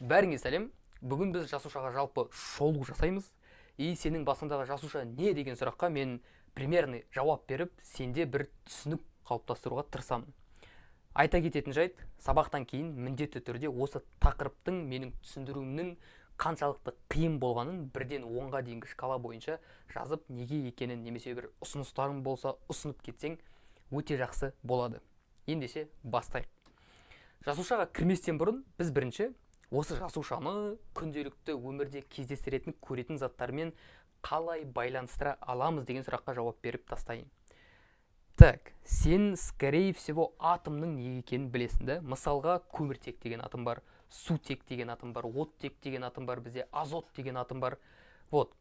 Бәріңе сәлем. Бүгін біз жасушаға жалпы шолу жасаймыз. И сенің басындағы жасуша не деген сұраққа мен примерный жауап беріп, сенде бір түсінік қалыптастыруға тырысамын. Айта кететін жайт, сабақтан кейін міндетті түрде осы тақырыптың менің түсіндіруімнің қаншалықты қиын болғанын бірден 10-ға дейінгі шкала бойынша жазып, неге екенін немесе бір ұсыныстарың болса ұсынып кетсең өте жақсы болады. Ендеше бастайық. Жасушаға кірместен бұрын біз бірінші осы жасушаны күнделікті өмірде кездестіретін көретін заттармен қалай байланыстыра аламыз деген сұраққа жауап беріп тастайын. Так, сен, скорее всего, атомның не екенін білесің да? Мысалға, көміртек деген атом бар, сутек деген атом бар, оттек деген атом бар, бізде азот деген атом бар. Вот,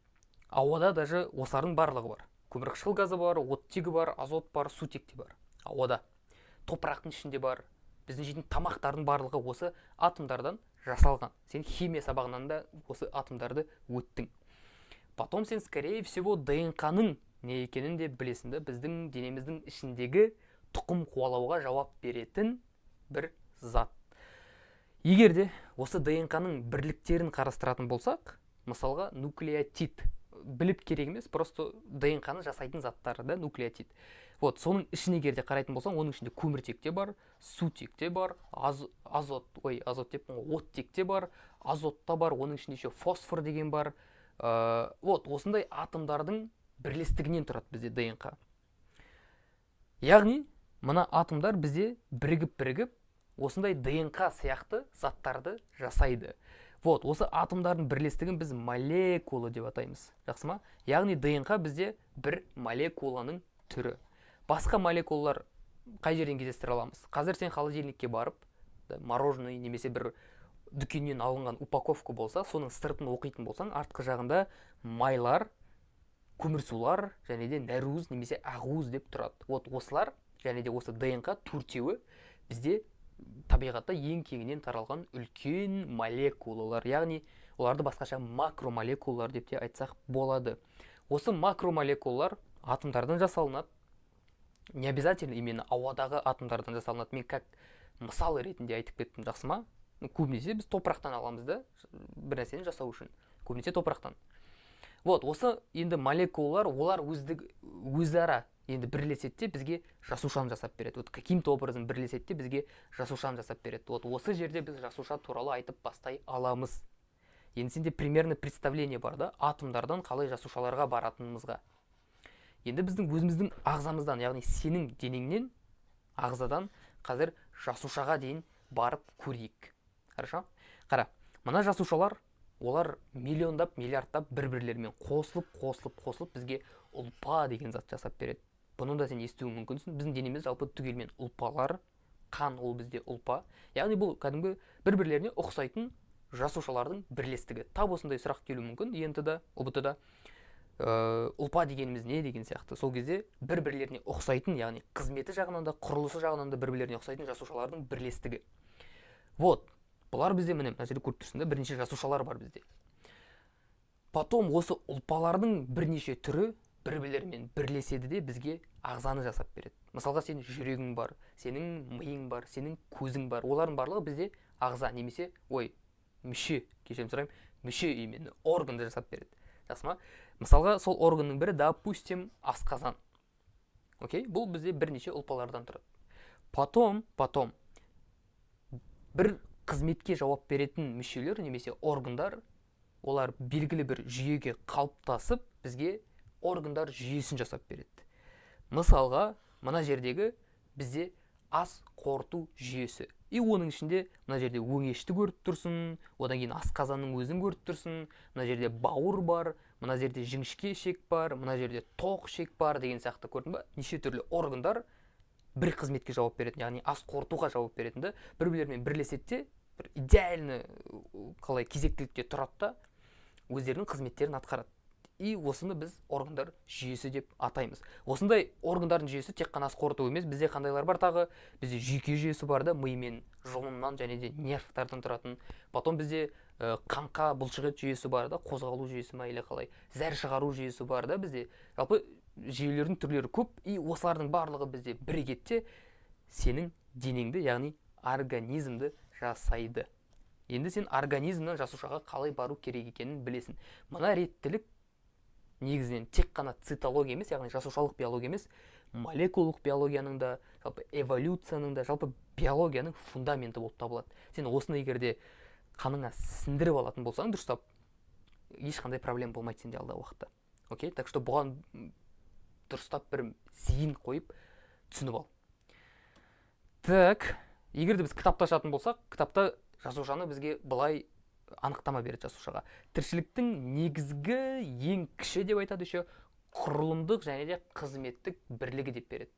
ауада даже осылардың барлығы бар. Көмірқышқыл газы бар, оттегі бар, азот бар, сутек те бар. Ауада. Топырақтың ішінде бар. Біздің жейтін тамақтардың барлығы осы атомдардан жасалған. Сен химия сабағынан да осы атомдарды өттің. Потом сен, скорее всего, ДНК-ның не екенін де білесің да? Біздің денеміздің ішіндегі тұқым қуалауға жауап беретін бір зат. Егер де осы ДНК-ның бірліктерін қарастыратын болсақ, мысалға нуклеотид біліп керек емес, просто ДНК-ны жасайтын заттары да нуклеотид. Вот, соның ішіне керде қарайтын болсаң, оның ішінде көміртекте бар, сутекте бар, оттекте бар, азотта бар, оның ішінде еще фосфор деген бар. Вот, осындай атомдардың бірлестігінен тұрады бізде ДНК. Яғни, мына атомдар бізде бірігіп, осындай ДНК сияқты заттарды жасайды. Вот, осы атомдардың бірлестігін біз молекула деп атаймыз. Жақсы ма? Яғни ДНК бізде бір молекуланың түрі. Басқа молекулалар қай жерден кездестіре аламыз? Қазір сен холодильникке барып, мороженое немесе бір дүкеннен алынған упаковка болса, соның сыртын оқитын болсаң, артқы жағында майлар, көмірсулар және де нәруыз немесе ақуыз деп тұрады. Вот осылар және де осы ДНК төртеуі бізде табиғатта ең кеңінен таралған үлкен молекулалар, яғни оларды басқаша макромолекулалар деп те айтсақ болады. Осы макромолекулалар атомдардан жасалынады. Не обязательно именно ауадағы атомдардан жасалынады. Мен как мысал ретінде айтып кеттім, жақсы ма? Көбінесе біз топырақтан аламыз да, бір нәрсені жасау үшін. Көбінесе топырақтан. Вот, осы енді молекулалар, олар өзара енді бірлеседі де бізге жасушаны жасап береді. Вот каким-то образом бірлеседі де бізге жасушаны жасап береді. Вот осы жерде біз жасуша туралы айтып бастай аламыз. Енді сенде примерно представление бар да, атомдардан қалай жасушаларға баратынымызға. Енді біздің өзіміздің ағзамыздан, яғни сенің денеңнен ағзадан қазір жасушаға дейін барып көрейік. Хорошо? Қара, мына жасушалар, олар миллиондап, миллиардтап бір-бірлерімен қосылып бізге ұлпа деген зат жасап береді. Бұны да сен естуің мүмкінсің. Біздің денеміз жалпы түгелмен ұлпалар, қан ол бізде ұлпа. Яғни бұл кәдімгі бір-бірлеріне ұқсайтын жасушалардың бірлестігі. Тап осындай сұрақ келуі мүмкін ЕНТ-да, ОБТ-да. Ұлпа дегеніміз не деген сияқты. Сол кезде бір-бірлеріне ұқсайтын, яғни қызметі жағынан да, құрылысы жағынан да бір-бірлеріне ұқсайтын жасушалардың бірлестігі. Вот, бұлар бізде міне мына жерде көріп тұрсың да, бірнеше жасушалар бар бізде. Потом осы ұлпалардың бірнеше түрі бір-бірлерімен бірлеседі де бізге ағзаны жасап береді. Мысалға сенің жүрегің бар, сенің миың бар, сенің көзің бар. Олардың барлығы бізде ағза немесе мүше, кешірім сұраймын, мүше именно органды жасап береді. Жақсы ма? Мысалға сол органның бірі, допустим, асқазан. Окей? Бұл бізде бірнеше ұлпалардан тұрады. Потом бір қызметке жауап беретін мүшелер немесе органдар, олар белгілі бір жүйеге қалыптасып, бізге органдар жүйесін жасап береді. Мысалға, мына жердегі бізде ас қорыту жүйесі. И оның ішінде мына жерде өңешті көріп тұрсың, одан кейін асқазанның өзін көріп тұрсың, мына жерде бауыр бар, мына жерде жіңішке ішек бар, мына жерде тоқ ішек бар деген сияқты көрдің ба? Неше түрлі органдар бір қызметке жауап беретін, яғни ас қорытуға жауап беретін, бір-бірлерімен бірлеседі де, бір идеальны қалай кезектілікте тұрады да, өздерінің қызметтерін атқарады. И осыны біз органдар жүйесі деп атаймыз. Осындай органдардың жүйесі тек қана ас қорыту емес, бізде қандайлар бар тағы? Бізде жүйке жүйесі бар да, ми мен жұлыннан және де нервтардан тұратын. Потом бізде қанқа бұлшықет жүйесі бар да, қозғалу жүйесі ма или қалай? Зәр шығару жүйесі бар да бізде. Жалпы жүйелердің түрлері көп, и осылардың барлығы бізде бірігеді де сенің денеңді, яғни организмді жасайды. Енді сен организмнен жасушаға қалай бару керек екенін білесің. Мына реттілік негізінен тек қана цитология емес, яғни жасушалық биология емес, молекулалық биологияның да, жалпы эволюцияның да, жалпы биологияның фундаменті болып табылады. Сен осыны егерде қаныңа сіңдіріп алатын болсаң, дұрыстап, ешқандай проблема болмайды сенде алдағы уақытта. Окей? Так что бұған дұрыстап бір зейін қойып түсініп ал. Так, егерде біз кітапты ашатын болсақ, кітапта жасушаны бізге былай анықтама береді жасушаға. Тіршіліктің негізгі ең кіші деп айтады еще, құрылымдық және де қызметтік бірлігі деп береді.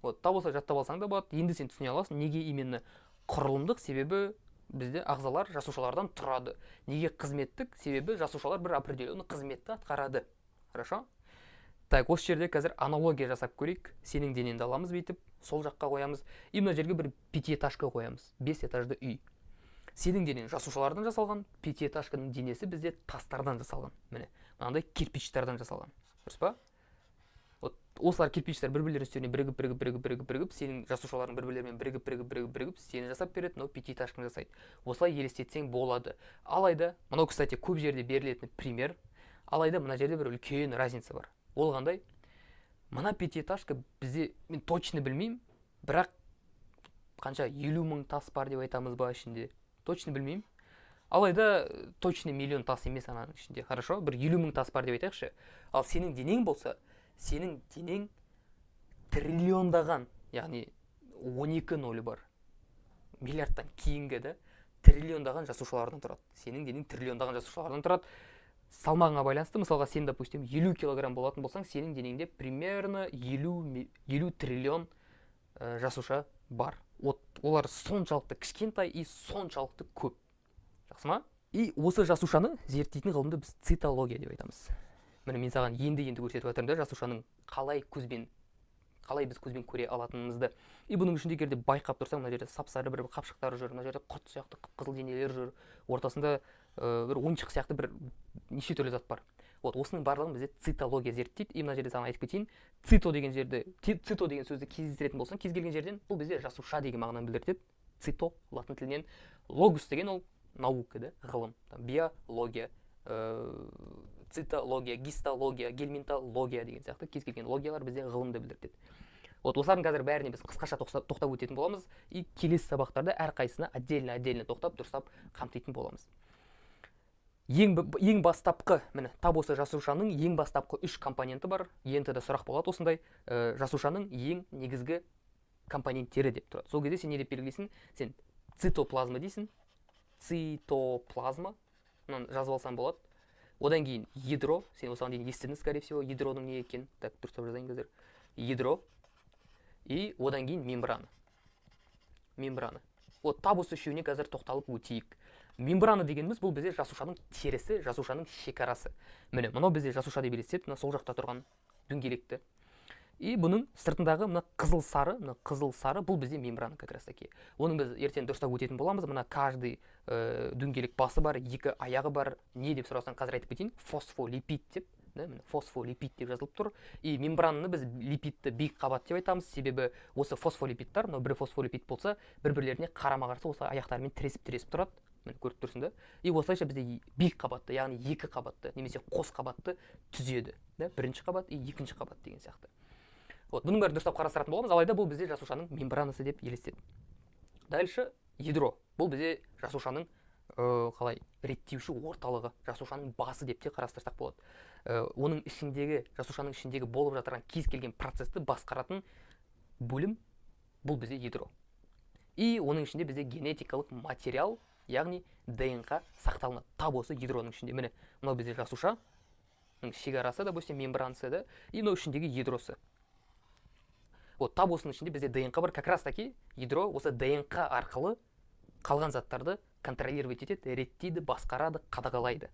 Вот, тап болса жаттап алсаң да болады. Енді сен түсіне аласың, неге именно құрылымдық, себебі бізде ағзалар жасушалардан тұрады. Неге қызметтік, себебі жасушалар бір определенный қызметті атқарады. Хорошо? Так, осы жерде қазір аналогия жасап көрейік. Сенің денеңді аламыз бүйтіп, сол жаққа қоямыз. И мына жерге бір пятиэтажка қоямыз. 5 этажды үй. Сенің денең жасушалардан жасалған, пятиэтажканың денесі бізде тастардан жасалған. Міне, мынандай кирпичтардан жасалған. Дұрыс па? Вот осылар кирпичтер бір-бірлерінің үстіне бірігіп, сенің жасушаларың бір-бірлерімен бірігіп, сені жасап береді, но пятиэтажканы жасайды. Осылай елестетсең болады. Алайда, мынау, кстати, көп жерде берілетін пример. Алайда мына жерде бір үлкен разница бар. Ол қандай? Мына пятиэтажка бізде, мен точно білмеймін, бірақ қанша 50 мың тас бар деп айтамыз ба ішінде? Точно білмеймін. Алайда точно миллион тас емес ананың ішінде. Хорошо? Бір 50 мың тас бар деп айтайықшы. Ал сенің денең болса, сенің денең триллиондаған, яғни 12 нолы бар. Миллиардтан кейінгі да триллиондаған жасушалардан тұрады. Сенің денең триллиондаған жасушалардан тұрады. Салмағыңа байланысты, мысалға сен, допустим, 50 килограмм болатын болсаң, сенің денеңде примерно 50 триллион жасуша бар. Олар соншалықты кішкентай и соншалықты көп. Жақсы ма? И осы жасушаны зерттейтін ғылымды біз цитология деп айтамыз. Міне мен саған енді көрсетіп жатырмын да, жасушаның қалай біз көзбен көре алатынымызды. И бұның ішінде егерде байқап тұрсаң, мына жерде сап-сары бір қапшықтар жүр, мына жерде құрт сияқты қып-қызыл денелер жүр, ортасында бір ойыншық сияқты бір неше түрлі зат бар. Вот осының барлығын бізде цитология зерттейді. И мына жерде саған айтып кетейін, цито деген сөзді кездестіретін болсаң, кез келген жерден бұл бізде жасуша деген мағынаны білдіреді. Цито латын тілінен, логус деген ол наука, да, ғылым, биология, цитология, гистология, гельминтология деген сияқты кез келген логиялар бізде ғылымды білдіреді. Вот осылардың қазір бәріне біз қысқаша тоқтап өтетін боламыз. И келесі сабақтарда әрқайсысына отдельно тоқтап дұрыстап қамтитын боламыз. Ең бастапқы, міне, тап осы жасушаның ең бастапқы 3 компоненті бар. Енді де сұрақ болады осындай, жасушаның ең негізгі компоненттері деп тұрады. Сол кезде сен не деп белгілейсің? Сен цитоплазма дейсің. Цитоплазма. Мынаны жазып алсам болады. Одан кейін ядро, сен осыған дейін естідің, скорее всего, ядроның не екен. Так, дұрыстап жазайын қазір. Ядро. И одан кейін мембрана. Вот тап осы үшеуіне қазір тоқталып өтейік. Мембрана дегеніміз бұл бізде жасушаның терісі, жасушаның шекарасы. Міне, мынау бізде жасуша деп елестет, мына сол жақта тұрған дөңгелекті. И бұның сыртындағы мына қызыл сары бұл бізде мембрана как раз таки. Оның біз ертең дұрыстап өтетін боламыз. Мына каждый дөңгелек басы бар, 2 аяғы бар. Не деп сұрасаң қазір айтып кетейін? Фосфолипид деп. Фосфолипид деп жазылып тұр. И мембрананы біз липидті биік қабат деп айтамыз. Себебі осы фосфолипидтар, бір фосфолипид болса, бір-бірлеріне қарама-қарсы осы аяқтарымен тіресіп тұрады. Міне көріп тұрсың да. И осылайша бізде биік қабатты, яғни 2 қабатты, немесе қос қабатты түзеді. Бірінші қабат и екінші қабат деген сияқты. Вот, бұның бәрін дұрыстап қарастыратын боламыз. Алайда бұл бізде жасушаның мембранасы деп елестеді. Дальше ядро. Бұл бізде жасушаның қалай реттеуші орталығы, жасушаның басы деп те қарастырсақ болады. Оның ішіндегі, жасушаның ішіндегі болып жатырған кез келген процесті басқаратын бөлім бұл бізде ядро. И оның ішінде бізде генетикалық материал, яғни ДНК сақталынады. Тап осы ядроның ішінде. Міне, мынау бізде жасушаның шекарасы, допустим, мембранасы да, и мынау ішіндегі ядросы. Вот тап осының ішінде бізде ДНК бар. Как раз таки ядро осы ДНК арқылы қалған заттарды контролировать етеді, реттейді, басқарады, қадағалайды.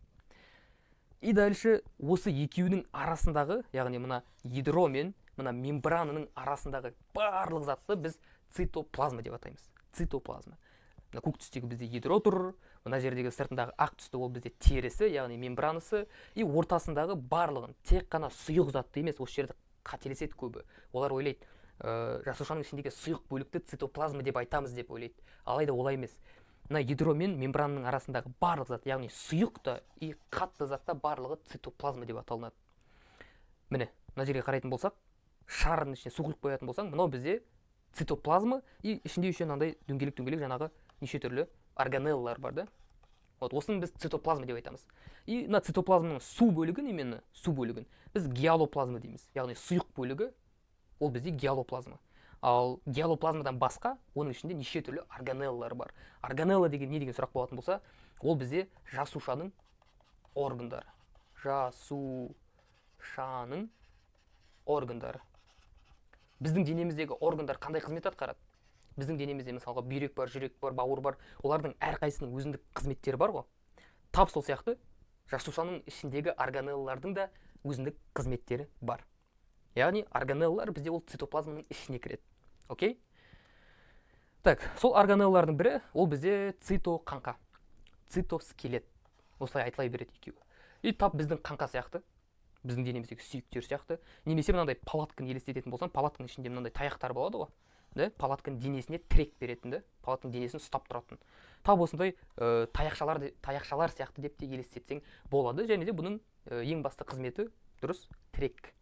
И дальше осы екеуінің арасындағы, яғни мына ядро мен мына мембрананың арасындағы барлық затты біз цитоплазма деп атаймыз. Цитоплазма. Мына көк түстегі бізде ядро тұр, мына жердегі сыртындағы ақ түсті ол бізде терісі, яғни мембранасы, и ортасындағы барлығын тек қана сұйық затты емес, осы жерді қателеседі көбі. Олар ойлайды, жасушаның ішіндегі сұйық бөлікті цитоплазма деп айтамыз деп ойлайды. Алайда олай емес. мына ядро мен мембрананың арасындағы барлық зат, яғни сұйық та и қатты зат та барлығы цитоплазма деп аталынады. Міне, мына жерге қарайтын болсақ, шардың ішіне су құйып қоятын болсаң, мынау бізде цитоплазма и ішінде еще мынандай дөңгелек жаңағы неше түрлі органеллалар бар да. Вот осыны біз цитоплазма деп айтамыз. И мына цитоплазманың су бөлігін, именно су бөлігін біз гиалоплазма дейміз. Яғни сұйық бөлігі ол бізде гиалоплазма. Ал гиалоплазмадан басқа оның ішінде неше түрлі органеллалар бар. Органелла деген не деген сұрақ болатын болса, ол бізде жасушаның органдары. Жасушаның органдары. Біздің денеміздегі органдар қандай қызмет атқарады? Біздің денемізде мысалға бүйрек бар, жүрек бар, бауыр бар. Олардың әрқайсының өзіндік қызметтері бар ғой. Тап сол сияқты жасушаның ішіндегі органеллалардың да өзіндік қызметтері бар. Яғни органеллалар бізде ол цитоплазманың ішіне кіреді. Окей? Так, сол органеллалардың бірі ол бізде цитоқаңқа, цитоскелет. Осылай айтылай береді екеуі. И тап біздің қаңқа сияқты, біздің денеміздегі сүйектер сияқты, немесе мынандай палатканы елестететін болсаң, палатканың ішінде мынандай таяқтар болады ғой. Да? Палатканың денесіне тірек беретін, да? Палатканың денесін ұстап тұратын. Тап осындай таяқшалар сияқты деп те елестетсең болады. Және де бұның ең басты қызметі дұрыс тірек.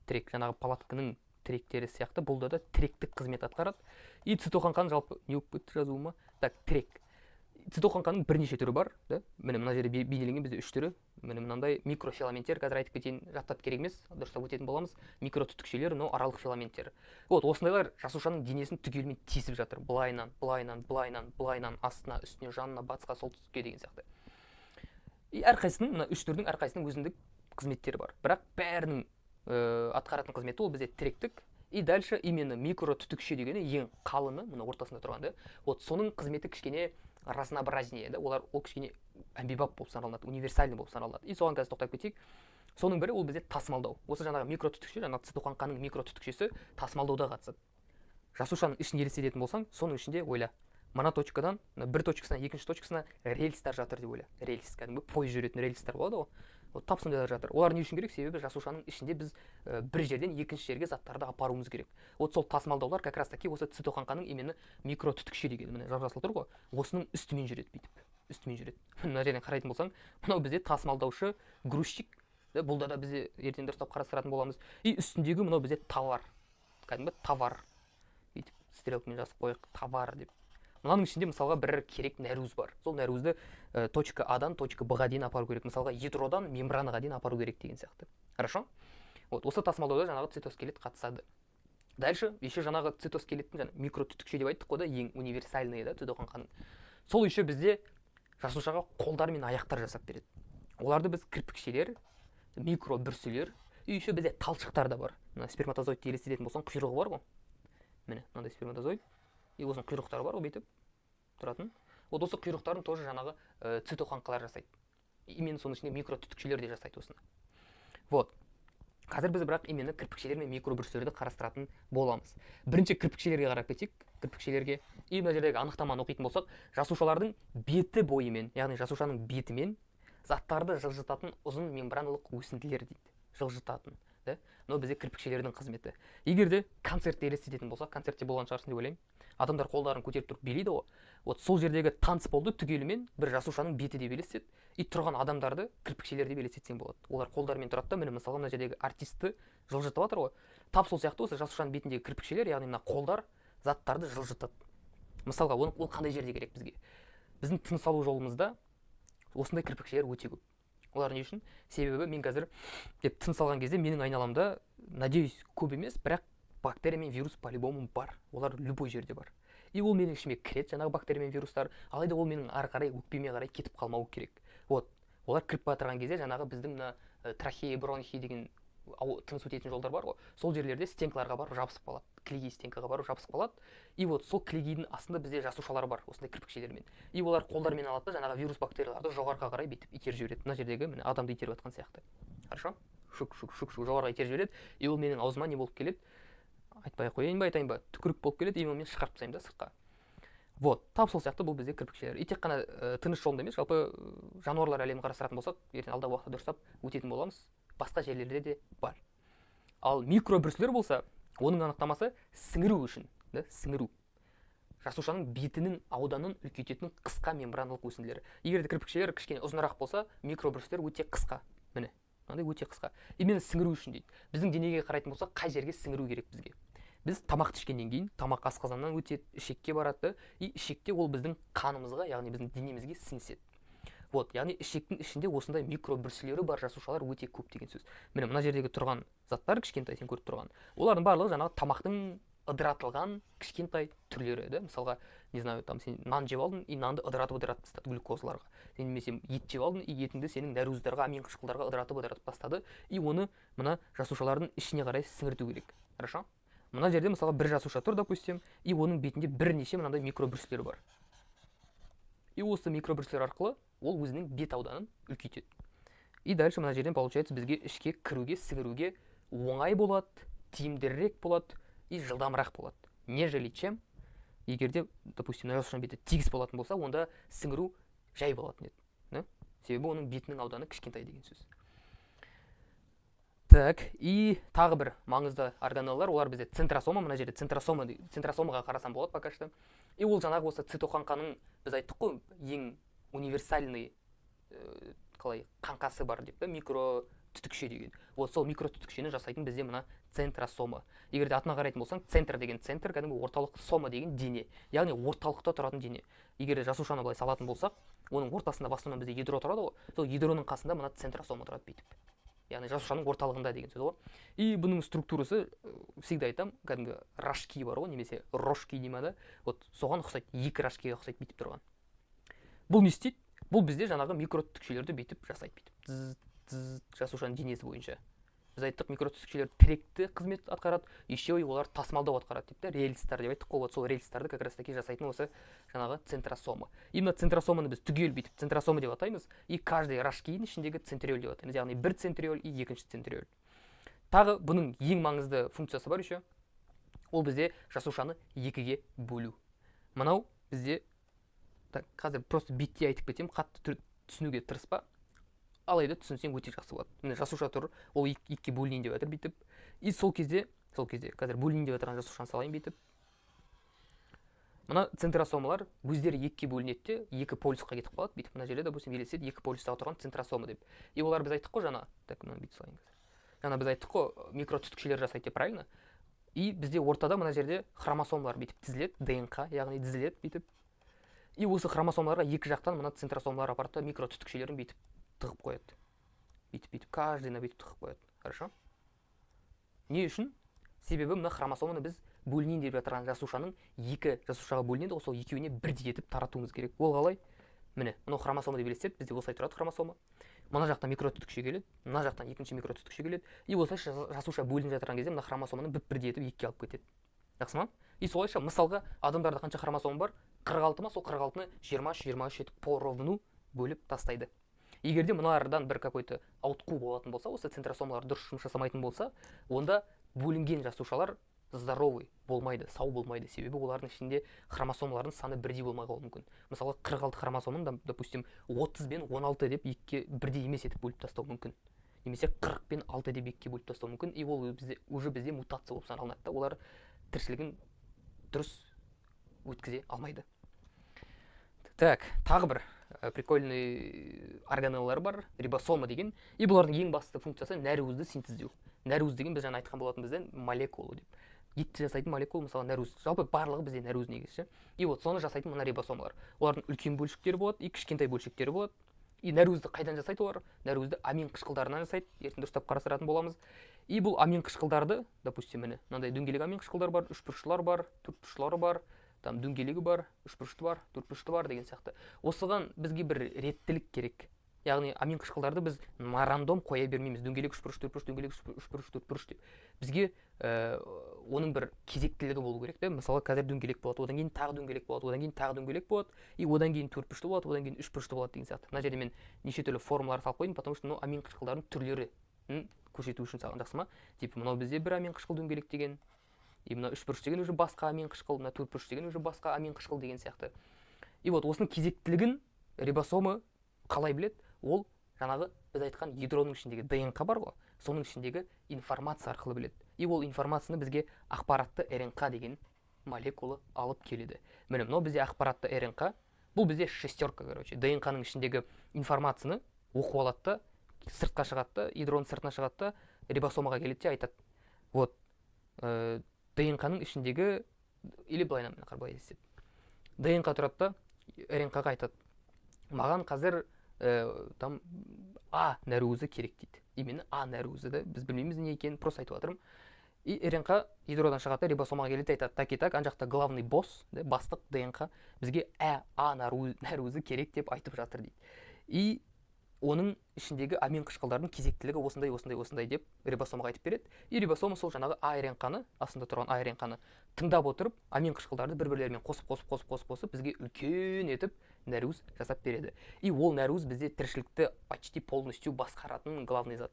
Тірек, жаңағы палатканың тіректері сияқты бұлда да тіректік қызмет атқарады. И цитоқаңқаның жалпы не болып кетті жазуыма? Так, тірек. Цитоқаңқаның бірнеше түрі бар, да? Міне мына жерде бейнеленген бізде 3 түрі. Міне мынандай микрофиламенттер, қазір айтып кетейін, жаттап керек емес, дұрыстап өтетін боламыз. Микротүтікшелер, но аралық филаменттер. Вот осындайлар жасушаның денесін түгелімен тесіп жатыр. Былайынан, астына, үстіне, жанына, батысқа, солтүстікке деген сияқты. И әрқайсының, мына 3 түрдің әрқайсының өзіндік қызметтері бар. Бірақ бәрінің атқаратын қызметі ол бізде тіректік. И дальше именно микротүтікше дегені ең қалыны, мына ортасында тұрғанда, вот соның қызметі кішкене разнообразнее, да? Олар ол кішкене әмбебап болып саналады, универсальный болып саналады. И соған қазір тоқтап кетейік. Соның бірі ол бізде тасымалдау. Осы жаңағы микротүтікше, жаңағы цитоқаңқаның микротүтікшесі тасымалдауда қатысады. Жасушаның ішін елестететін болсаң, соның ішінде ойла. Мына точкадан бір точкасына, екінші точкасына рельстер жатыр деп ойла. Рельс, кәдімгі пойыз жүретін рельстер болады ғой. Вот тап сондайлар жатыр. Олар не үшін керек? Себебі жасушаның ішінде біз бір жерден екінші жерге заттарды апаруымыз керек. Вот сол тасымалдаулар как раз таки осы цитоқаңқаның именно микротүтікше деген, міне жазылып тұр ғой. Осының үстімен жүреді бүйтіп. Үстімен жүреді. Мына жерден қарайтын болсаң, мынау бізде тасымалдаушы грузчик. Бұлда да бізде ертең дұрыстап қарастыратын боламыз. И үстіндегі мынау бізде товар. Кәдімгі товар. Бүйтіп стрелкамен жазып қойық, товар деп. Мынаның ішінде мысалға бір керек нәруз бар. Сол нәрузды точка А-дан точка Б-ға дейін апару керек. Мысалға ядродан мембранаға дейін апару керек деген сияқты. Хорошо? Вот осы тасымалдауда жаңағы цитоскелет қатысады. Дальше еще жаңағы цитоскелеттің микротүтікше деп айттық қой да, ең универсальный да цитоқаңқаның. Сол еще бізде жасушаға қолдар мен аяқтар жасап береді. Оларды біз кірпікшелер, микробүрсілер, и еще бізде талшықтар да бар. Мына сперматозоидты елестететін болсаң, құйрығы бар ғой. Міне, мынандай сперматозоид. И осының құйрықтары бар ғой, бүйтіп тұратын. Вот осы құйрықтарын тоже жаңағы цитоқаңқалар жасайды. Именно соның ішінде микротүтікшелер де жасайды осыны. Вот. Қазір біз бірақ именно кірпікшелер мен микробүрсілерді қарастыратын боламыз. Бірінші кірпікшелерге қарап кетейік. Кірпікшелерге. И мына жердегі анықтаманы оқитын болсақ, жасушалардың беті бойымен, яғни жасушаның бетімен заттарды жылжытатын ұзын мембраналық өсінділер дейді. Жылжытатын. Но бізде кірпікшелердің қызметі. Егер де концертте елестететін болсақ, концертте болған шығарсын деп ойлаймын. Адамдар қолдарын көтеріп тұрып билейді ғой. Вот сол жердегі танцполды түгелімен бір жасушаның беті деп елестет. И тұрған адамдарды кірпікшелер деп елестетсең болады. Олар қолдарымен тұрады да, міне мысалға мына жердегі артисті жылжытып жатыр ғой. Тап сол сияқты осы жасушаның бетіндегі кірпікшелер, яғни мына қолдар заттарды жылжытады. Мысалға ол қандай жерде керек бізге? Біздің тыныс алу жолымызда осындай кірпікшелер өте көп. Олар не үшін? Себебі мен қазір деп тыныс алған кезде менің айналамда, надеюсь, көп емес, бірақ бактерия мен вирус по-любому бар. Олар любой жерде бар. И ол менің ішіме кіреді, жаңағы бактерия мен вирустар, алайда ол менің ары қарай өкпеме қарай кетіп қалмауы керек. Вот. Олар кіріп бара жатқан кезде жаңағы біздің мына трахея, бронхи деген тыныс өтетін жолдар бар ғой. Сол жерлерде стенкаларға барып жабысып қалады. Клегей стенкаға барып жабысып қалады. И вот сол клегейдің астында бізде жасушалар бар, осындай кірпікшелермен. И олар қолдармен алады да жаңағы вирус бактерияларды жоғарыға қарай бүйтіп итеріп жібереді. Мына жердегі міне адамды итеріп жатқан сияқты. Хорошо? Шук жоғарыға итеріп жібереді. И ол менің аузыма не болып келеді? Айтпай қояйын ба, айтайын ба? Түкірік болып келеді, и мен шығарып тастаймын да сыртқа. Вот, тап сол сияқты бұл бізде кірпікшелер. И тек қана тыныс жолында емес, жалпы жануарлар әлемін қарастыратын болсақ, ертең алда уақытта дұрыстап өтетін боламыз. Басқа жерлерде де бар. Ал микробүрсілер болса, оның анықтамасы сіңіру үшін, да, сіңіру. жасушаның бетінің ауданын үлкейтетін қысқа мембраналық өсінділер. Егер де кірпікшелер кішкене ұзынырақ болса, микробүрістер өте қысқа. Міне, мынандай өте қысқа. Именно сіңіру үшін дейді. Біздің денеге қарайтын болсақ, қай жерге сіңіру керек бізге? Біз тамақты ішкеннен кейін тамақ асқазаннан өтеді, ішекке барады, и ішекте ол біздің қанымызға, яғни біздің денемізге сіңіседі. Вот, яғни ішектің ішінде осындай микробүрсілері бар жасушалар өте көп деген сөз. Міне мына жердегі тұрған заттар, кішкентай сен көріп тұрған, олардың барлығы жаңағы тамақтың ыдыратылған кішкентай түрлері, да? Мысалға, не знаю, там сен нан жеп алдың, и нанды ыдыратып тастады глюкозаларға. Сен немесе ет жеп алдың, и етіңді сенің нәруыздарға, амин қышқылдарға ыдыратып тастады, и оны мына жасушалардың ішіне қарай сіңірту керек. Хорошо? Мына жерде мысалға бір жасуша тұр, допустим, и оның бетінде бірнеше мынандай микробүрсілер бар. И осы микробүрсілер арқылы ол өзінің бет ауданын үлкейтеді. И дальше мына жерден получается бізге ішке кіруге, сіңіруге оңай болады, тиімдірек болады и жылдамырақ болады. Нежели чем, егерде, допустим, жасушаның беті тегіс болатын болса, онда сіңіру жай болатын еді. Себебі оның бетінің ауданы кішкентай деген сөз. Так, и тағы бір маңызды органеллар, олар бізде центросома, мына жерде центросомаға қарасам болады пока что. И ол жаңағы осы цитоқаңқаның, біз айттық қой, ең универсальный қалай қаңқасы бар деп, микро түтікше деген. Вот сол микро түтікшені жасайтын бізде мына центросома. Егер де атына қарайтын болсаң, центр деген центр, кәдімгі орталық, сома деген дене, яғни орталықта тұратын дене. Егер де жасушаны былай салатын болсақ, оның ортасында басынан бізде ядро тұрады ғой, сол ядроның қасында мына центросома тұрады бүйтіп. Яғни жасушаның орталығында деген сөз ғой. И бұның структурасы, всегда айтам, кәдімгі рожки бар ғой, немесе рожки дейма да, вот соған ұқсайды, екі рожкиге ұқсайды бүйтіп тұрған. Бұл не істейді? Бұл бізде жаңағы микротүтікшелерді бүйтіп жасайды, бүйтіп жасушаның денесі бойынша. Біз айттық, микротүтікшелер тіректі қызмет атқарады, еще олар тасымалдау атқарады дейді, рельстар деп айттық қой, вот сол рельстарды как раз таки жасайтын осы жаңағы центросома. Именно центросоманы біз түгел бүйтіп центросома деп атаймыз, и каждый рожкидің ішіндегі центриоль деп атаймыз, яғни бір центриоль и екінші центриоль. Тағы бұның ең маңызды функциясы бар еще, ол бізде жасушаны екіге бөлу. Мынау бізде, қазір просто бетте айтып кетем, қатты түсінуге тырыспа, алайда түсінсең өте жақсы болады. Міне жасуша тұр, ол екіге бөлінейін деп жатыр бүйтіп. И сол кезде қазір бөлінейін деп жатырған жасушаны салайын бүйтіп. Мына центросомалар өздері екіге бөлінеді де, екі полюсқа кетіп қалады бүйтіп. Мына жерде допустим елестеді, екі полюстағы тұрған центросома деп. И олар біз айттық қой жаңа, так мына бүйтіп салайын қазір. Жаңа біз айттық қой, микротүтікшелер жасайды деп, правильно? И бізде ортада мына жерде хромосомалар бүйтіп тізіледі, ДНК, яғни тізіледі бүйтіп. И осы хромосомаларға екі жақтан мына центросомалар апараты микротүтікшелерін бүйтіп тығып қояды. Бүйтіп, каждыйына бүйтіп тығып қояды. Хорошо? Не үшін? Себебі мына хромосоманы біз бөлінейін деп жатырған жасушаның екі жасушаға бөлінеді, сол екеуіне бірдей етіп таратуымыз керек. Ол қалай? Міне, мынау хромосома деп елестет, бізде осылай тұрады хромосома. Мына жақтан микротүтікше келеді, мына жақтан екінші микротүтікше келеді, и осылайша жасуша бөлініп жатырған кезде мына хромосоманы бірдей етіп екіге алып кетеді. Жақсы ма? И солайша мысалға адамдарда қанша хромосома бар? 46 ма, сол 46-ны 23 етіп поровну бөліп тастайды. Егерде мыналардан бір какой-то ауытқу болатын болса, осы центросомалар дұрыс жұмыс жасамайтын болса, онда бөлінген жасушалар здоровый болмайды, сау болмайды. Себебі олардың ішінде хромосомалардың саны бірдей болмай қалуы мүмкін. Мысалы 46 хромосоманы, допустим, 30 бен 16 деп екіге бірдей емес етіп бөліп тастау мүмкін. Немесе 40 бен 6 деп екіге бөліп тастау мүмкін. И ол уже бізде мутация болып саналынады да, олар тіршілігін дұрыс өткізе алмайды. Так, тағы бір прикольный органеллар бар, рибосома деген. И бұлардың ең басты функциясы нәруызды синтездеу. Нәруыз деген біз жаңа айтқан болатын бізден молекула деп. Етті жасайтын молекула, мысалы нәруыз. Жалпы барлығы бізде нәруыз негізі. И вот соны жасайтын мына рибосомалар. Олардың үлкен бөлшектері болады, и кішкентай бөлшектері болады. И нәруызды қайдан жасайды олар? Нәруызды амин қышқылдарынан жасайды. Ертең дұрыстап қарастыратын боламыз. И бұл амин қышқылдарды, допустим, міне, мынандай дөңгелек амин қышқылдар бар, үшбұрыштылар бар, төртбұрыштылары бар, там дөңгелегі бар, үшбұрышты бар, төртбұрышты бар деген сияқты. Осыған бізге бір реттілік керек. Яғни амин қышқылдарды біз рандом қоя бермейміз. Дөңгелек үшбұрыш, төртбұрыш, дөңгелек үшбұрыш, төртбұрыш деп. Бізге оның бір кезектілігі болу керек те. Мысалы, қазір дөңгелек болады, одан кейін тағы дөңгелек болады, одан кейін тағы дөңгелек болады, и одан кейін төртбұрышты болады, одан кейін үшбұрышты болады деген сияқты. Мына жерде мен неше түрлі формулалар салып қойдым, потому что амин қышқылдардың түрлерін көрсету үшін салған, жақсы ма? Типа мынау бізде бір амин қышқыл дөңгелек деген, и мына үшбұрыш деген уже басқа амин қышқыл, мына төртбұрыш деген уже басқа амин қышқыл деген сияқты. И вот осының кезектілігін рибосома қалай біледі? Ол жаңағы біз айтқан ядроның ішіндегі ДНК бар ғой, соның ішіндегі информация арқылы біледі. И ол информацияны бізге ақпаратты РНК деген молекула алып келеді. Міне мынау бізде ақпаратты РНК, бұл бізде шестерка, короче. ДНК-ның ішіндегі информацияны оқып алады да, сыртқа шығады да, ядроның сыртына шығады да, рибосомаға келеді де айтады. Вот, ДНК-ның ішіндегі, или былай қарбайлай ДНК тұрады да, РНК-ға айтады. Маған қазір там А нәруызы керек дейді. Именно А нәруызы да, біз білмейміз не екенін, просто айтып жатырмын. И РНК ядродан шығады, рибосомаға келеді, айтады, так, ан жақта главный босс, бастық ДНК бізге А нәруызы керек деп айтып жатыр дейді. И оның ішіндегі амин қышқылдардың кезектілігі осындай деп рибосомаға айтып береді. И рибосома сол жаңағы РНК-ны, астында тұрған РНК-ны тыңдап отырып, амин қышқылдарды бір-бірлерімен қосып бізге үлкен етіп нәруыз жасап береді. И ол нәруыз бізде тіршілікті почти полностью басқаратын главный зат.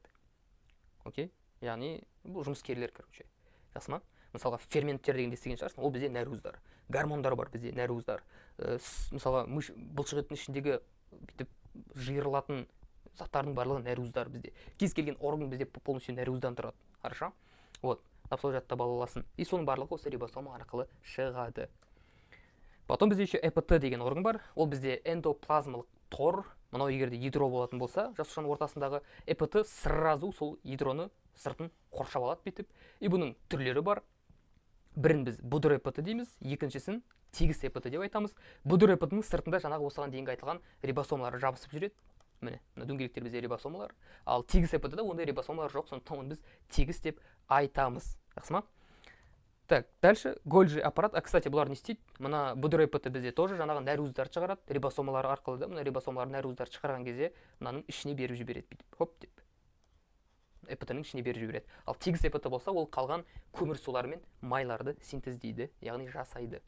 Окей? Яғни бұл жұмыскерлер, короче. Жақсы ма? Мысалға ферменттер деген естіген шығарсың, ол бізде нәруыздар. Гормондар бар бізде, нәруыздар. Мысалға бұлшық еттің ішіндегі бүйтіп жиырылатын заттардың барлығы нәруыздар бізде. Кез келген орган бізде полностью нәруыздан тұрады. Хорошо? Вот, тапсыл жаттап аласың. И соның барлығы осы рибосома арқылы шығады. Потом бізде еще ЭПТ деген орган бар. Ол бізде эндоплазмалық тор. Мынау егерде ядро болатын болса, жасушаның ортасындағы ЭПТ сразу сол ядроны сыртын қоршап алады бүйтіп. И бұның түрлері бар. Бірін біз бұдыр ЭПТ дейміз, екіншісін тегіс ЭПТ деп айтамыз. Бұдыр ЭПТ-ның сыртында жаңағы осыған дейінгі айтылған рибосомалар жабысып жүреді. Міне, мына дөңгелектер бізде рибосомалар. Ал тегіс ЭПТ-да ондай рибосомалар жоқ, сондықтан оны біз тегіс деп айтамыз. Жақсы ма? Так, дальше Гольджи аппарат. Кстати, бұлар не істейді? Мына бұдыр ЭПТ бізде тоже жаңағы нәруыздар шығарады, рибосомалар арқылы да. Мына рибосомалар нәруыздар шығарған кезде мынаның ішіне беріп жібереді бүйтіп. Хоп деп. ЭПТ-ның ішіне беріп жібереді. Ал тегіс ЭПТ болса, ол қалған көмір сулары мен майларды синтездейді, яғни жасайды.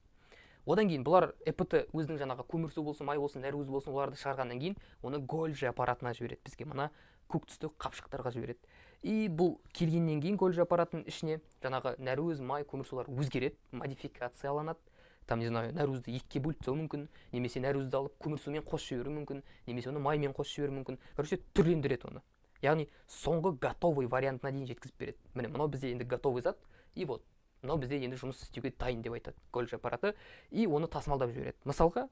Одан кейін бұлар ЭПТ өзінің жаңағы көмір су болсын, май болсын, нәруыз болсын, оларды шығарғаннан кейін оны Гольджи аппаратына жібереді. Бізге мына көк түсті қапшықтарға жібереді. И бұл келгеннен кейін Гольджи аппаратының ішіне жаңағы нәруыз, май, көмір сулар өзгереді, модификацияланады. Там, не знаю, нәруызды екіге бөліп тастау мүмкін, немесе нәруызды алып көмір сумен қосып жіберу мүмкін, немесе оны маймен қосып жіберу мүмкін. Короче, түрлендіреді оны. Яғни соңғы готовый вариантына дейін жеткізіп береді. Міне, мынау бізде енді готовый зат. И вот, мынау бізде енді жұмыс істеуге дайын деп айтады Гольджи аппараты. И оны тасымалдап жібереді. Мысалға,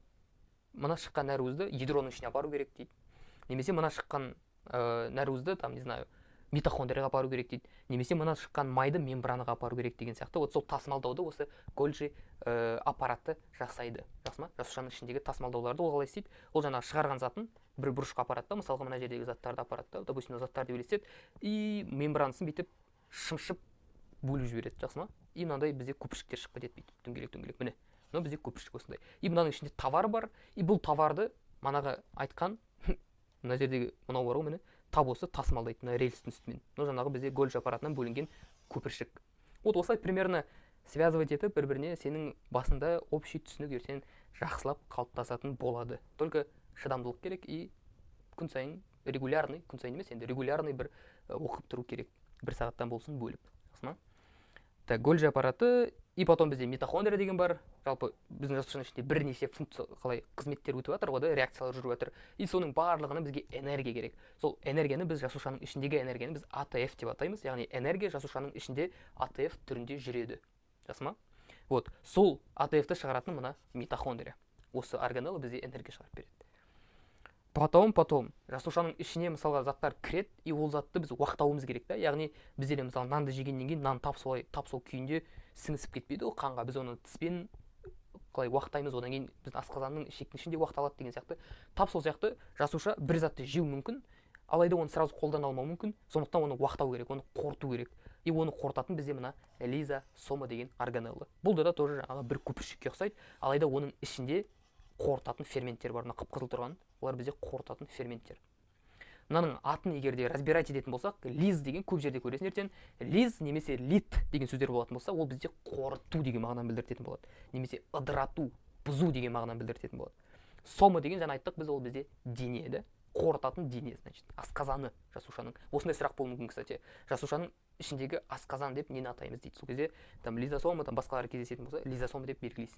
мына шыққан нәруызды ядроның ішіне апару керек дейді. Немесе мына шыққан нәруызды, там, не знаю, митохондрияға апару керек дейді. Немесе мына шыққан майды мембранаға апару керек деген сияқты. Вот сол тасымалдауды осы Гольджи аппараты жасайды. Жақсы ма? Жасушаның ішіндегі тасымалдауларды ол қалай істейді? Ол жаңағы шығарған затын бір бұрышқа апаратта, мысалға мына жердегі заттарды апаратта, допустим, заттарды елестет, и мембранысын бүйтіп шымшып бөліп жібереді. Жақсы ма? И мынандай бізде көпіршіктер шығып кетеді бүйтіп, дөңгелек. Міне, мынау бізде көпіршік осындай. И мынаның ішінде товар бар, и бұл товарды манағы айтқан мына жердегі мынау бар ғой, міне, тап осы тасымалдайды мына рельстің үстімен. Мынау жаңағы бізде Гольджи аппаратынан бөлінген көпіршік. Вот осылай примерно связывать етіп бір-біріне сенің басында общий түсінік ертең жақсылап қалыптасатын болады. Только шыдамдылық керек и күн сайын регулярный, күн сайын емес, енді регулярный бір оқып тұру керек. Бір сағаттан болсын бөліп. Жақсы ма? Так, Гольджи аппараты, и потом бізде митохондрия деген бар. Жалпы біздің жасушаның ішінде бірнеше функция қалай қызметтер өтіп жатыр ғой да, реакциялар жүріп жатыр. И соның барлығына бізге энергия керек. Сол энергияны біз жасушаның ішіндегі энергияны біз АТФ деп атаймыз. Яғни энергия жасушаның ішінде АТФ түрінде жүреді. Жақсы ма? Вот, сол АТФ-ті шығаратын мына митохондрия. Осы органелла бізге энергия шығарып береді. Потом жасушаның ішіне мысалға заттар кіреді, и ол затты біз уақтауымыз керек та. Яғни бізде мысалы нанды жегеннен кейін нан тап сол күйінде сіңісіп кетпейді, ол қанға. Біз оны тіспен қалай уақтаймыз, одан кейін біздің асқазанның ішектің ішінде уақталады деген сияқты. Тап сол сияқты жасуша бір затты жеу мүмкін, алайда оны сразу қолдан алмау мүмкін. Сондықтан оны уақтау керек, оны қорыту керек. И оны қорытатын бізде мына лизосома деген органелла. Бұл да тоже жаңағы бір көпіршікке ұқсайды, алайда оның ішінде қорытатын ферменттер бар. Мына қып-қызыл тұрған, олар бізде қорытатын ферменттер. Мынаның атын егерде разбирать ететін болсақ, лиз деген көп жерде көресің ертең. Лиз немесе лит деген сөздер болатын болса, ол бізде қорыту деген мағынаны білдіретін болады. Немесе ыдырату, бұзу деген мағынаны білдіретін болады. Сома деген жаңа айттық біз, ол бізде дене, да? Қорытатын дене, значит, асқазаны жасушаның. Осындай сұрақ болуы мүмкін, кстати. Жасушаның ішіндегі асқазан деп нені атаймыз дейді. Сол кезде там лизосома, там басқалары кездесетін болса, лизосома деп белгілейсің.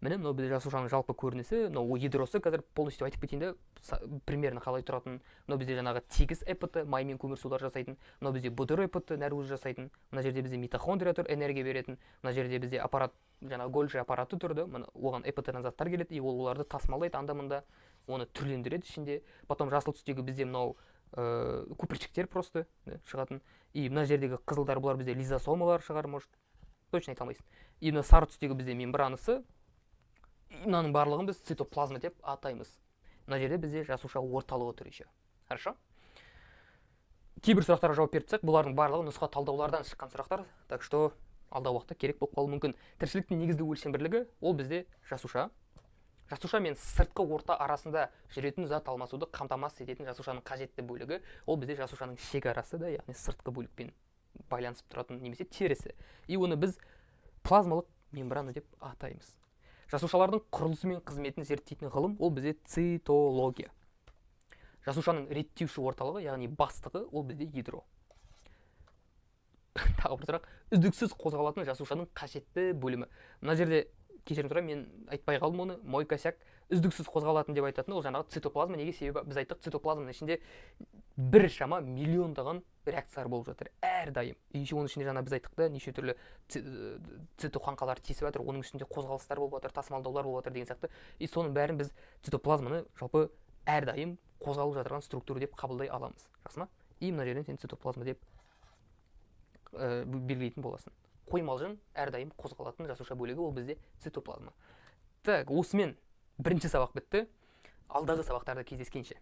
міне мынау бізде жасушаның жалпы көрінісі, мынау ядросы, қазір полностью айтып кетейін да, примерно қалай тұратын. Мынау бізде жаңағы тегіс эпт, май мен көмірсулар жасайтын, мынау бізде бұдыр эпт, нәруыз жасайтын, мына жерде бізде митохондрия тұр, энергия беретін, мына жерде бізде аппарат, жаңағы Гольджи аппараты тұрды, оған эпт-тан заттар келеді, и ол оларды тасымалдайды анда-мында, оны түрлендіреді ішінде. Потом жасыл түстегі бізде мынау көпіршіктер просто шығатын, и мына жердегі қызылдар, бұлар бізде лизосомалар шығар, может, точно айта алмайсың. И мына сары түстегі бізде мембранасы, мынаның барлығын біз цитоплазма деп атаймыз. Мына жерде бізде жасуша орталығы тұр еще. Хорошо? Кейбір сұрақтарға жауап берсек, бұлардың барлығы нұсқа талдаулардан шыққан сұрақтар, так что алдағы уақытта керек болып қалуы мүмкін. Тіршіліктің негізгі өлшем бірлігі ол бізде жасуша. Жасуша мен сыртқы орта арасында жүретін зат алмасуды қамтамасыз ететін жасушаның қажетті бөлігі ол бізде жасушаның шекарасы да, яғни сыртқы бөлікпен байланысып тұратын немесе терісі. И оны біз плазмалық мембрана деп атаймыз. Жасушалардың құрылысы мен қызметін зерттейтін ғылым ол бізде цитология. Жасушаның реттеуші орталығы, яғни бастығы ол бізде ядро. Тағы бір сұрақ, үздіксіз қозғалатын жасушаның қажетті бөлімі. Мына жерде кешірім сұраймын, мен айтпай қалдым оны, мой косяк. Үздіксіз қозғалатын деп айтатын ол жаңағы цитоплазма. Неге? Себебі біз айттық, цитоплазманың ішінде бір шама миллиондаған реакциялар болып жатыр әрдайым. И оның ішінде жаңа біз айттық та, неше түрлі цитоқаңқалар тесіп жатыр, оның ішінде қозғалыстар болып жатыр, тасымалдаулар болып жатыр деген сияқты. И соның бәрін біз цитоплазманы жалпы әрдайым қозғалып жатырған структура деп қабылдай аламыз. Жақсы ма? И мына жерден сен цитоплазма деп белгілейтін боласың. Қоймалжың әрдайым қозғалатын жасуша бөлігі ол бізде цитоплазма. Так, осымен бірінші сабақ бітті. Алдағы сабақтарда кездескенше.